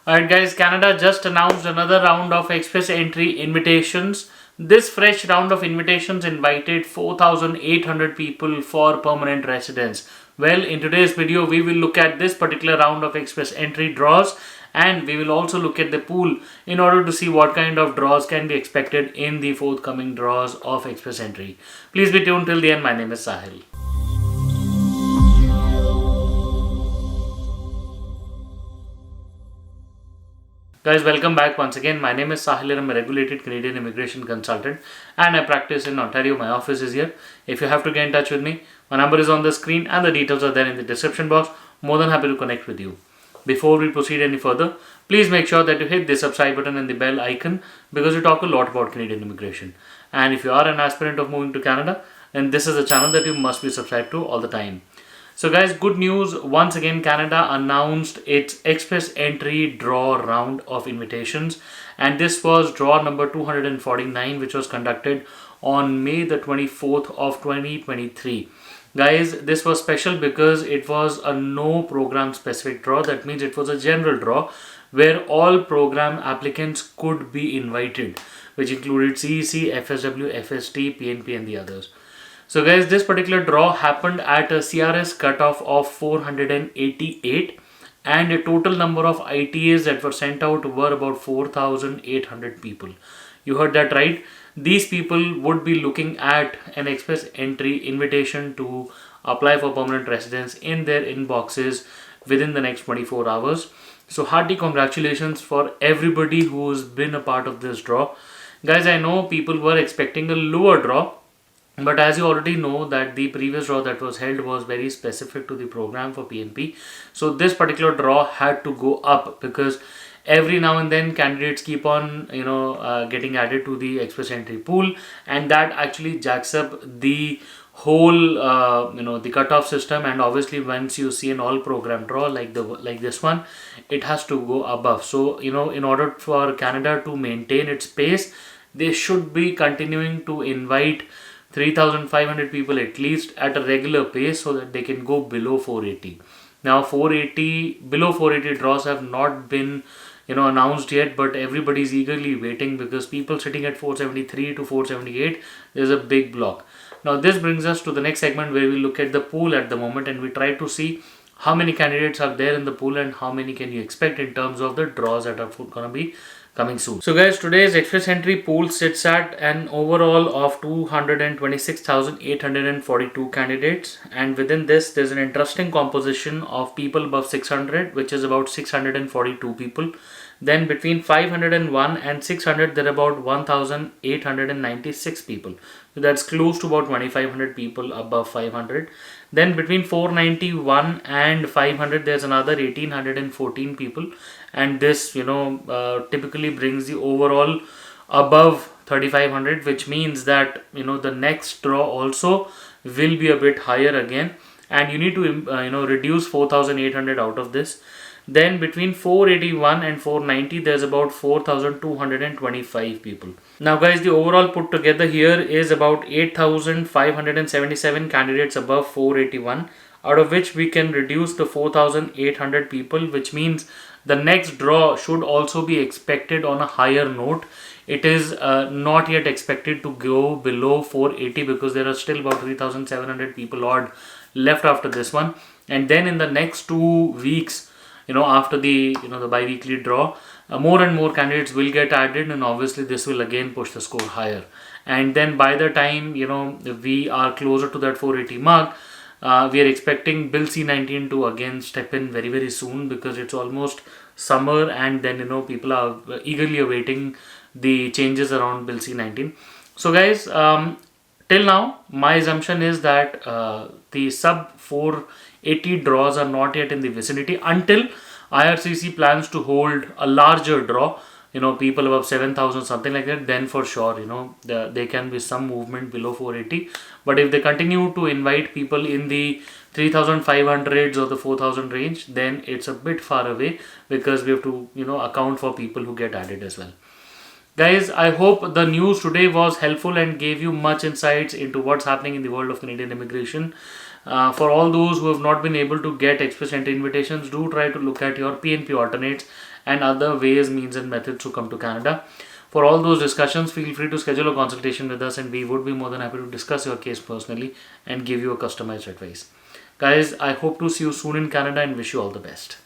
Alright guys, Canada just announced another round of express entry invitations. This fresh round of invitations invited 4,800 people for permanent residence. Well, in today's video, we will look at this particular round of express entry draws, and we will also look at the pool in order to see what kind of draws can be expected in the forthcoming draws of express entry. Please be tuned till the end. My name is Sahil. Guys, welcome back once again. My name is Sahil and I'm a regulated Canadian immigration consultant and I practice in Ontario. My office is here. If you have to get in touch with me, my number is on the screen and the details are there in the description box. More than happy to connect with you. Before we proceed any further, please make sure that you hit the subscribe button and the bell icon because we talk a lot about Canadian immigration. And if you are an aspirant of moving to Canada, then this is a channel that you must be subscribed to all the time. So guys, good news. Once again, Canada announced its express entry draw round of invitations, and this was draw number 249, which was conducted on May the 24th of 2023. Guys, this was special because it was a no program specific draw. That means it was a general draw where all program applicants could be invited, which included CEC, FSW, FST, PNP and the others. So guys, this particular draw happened at a CRS cutoff of 488 and a total number of ITAs that were sent out were about 4,800 people. You heard that right. These people would be looking at an express entry invitation to apply for permanent residence in their inboxes within the next 24 hours. So hearty congratulations for everybody who's been a part of this draw. Guys, I know people were expecting a lower draw, but as you already know that the previous draw that was held was very specific to the program for PNP. So this particular draw had to go up because every now and then candidates keep on getting added to the express entry pool, and that actually jacks up the whole the cutoff system. And obviously once you see an all program draw like this one, it has to go above. So in order for Canada to maintain its pace, they should be continuing to invite 3,500 people at least at a regular pace so that they can go below 480. Now below 480 draws have not been announced yet, but everybody is eagerly waiting because people sitting at 473 to 478, there's a big block. Now this brings us to the next segment where we look at the pool at the moment and we try to see how many candidates are there in the pool and how many can you expect in terms of the draws that are going to be coming soon. So guys, today's express entry pool sits at an overall of 226,842 candidates, and within this there's an interesting composition of people above 600, which is about 642 people. Then between 501 and 600 there are about 1,896 people. So that's close to about 2,500 people above 500. Then between 491 and 500 there's another 1,814 people, and this typically brings the overall above 3,500, which means that the next draw also will be a bit higher again, and you need to reduce 4,800 out of this. Then between 481 and 490 there's about 4,225 people. Now guys, the overall put together here is about 8,577 candidates above 481, out of which we can reduce the 4,800 people, which means the next draw should also be expected on a higher note. It is not yet expected to go below 480 because there are still about 3,700 people odd left after this one. And then in the next 2 weeks, after the the bi-weekly draw, more and more candidates will get added, and obviously this will again push the score higher. And then by the time we are closer to that 480 mark, we are expecting Bill C-19 to again step in very, very soon because it's almost summer, and then people are eagerly awaiting the changes around Bill C-19. So guys, till now my assumption is that the sub 480 draws are not yet in the vicinity until IRCC plans to hold a larger draw, people above 7,000, something like that. Then for sure there can be some movement below 480. But if they continue to invite people in the 3,500s or the 4,000 range, then it's a bit far away because we have to account for people who get added as well. Guys, I hope the news today was helpful and gave you much insights into what's happening in the world of Canadian immigration. For all those who have not been able to get express entry invitations, do try to look at your PNP alternates and other ways, means, and methods to come to Canada. For all those discussions, feel free to schedule a consultation with us, and we would be more than happy to discuss your case personally and give you a customized advice. Guys, I hope to see you soon in Canada and wish you all the best.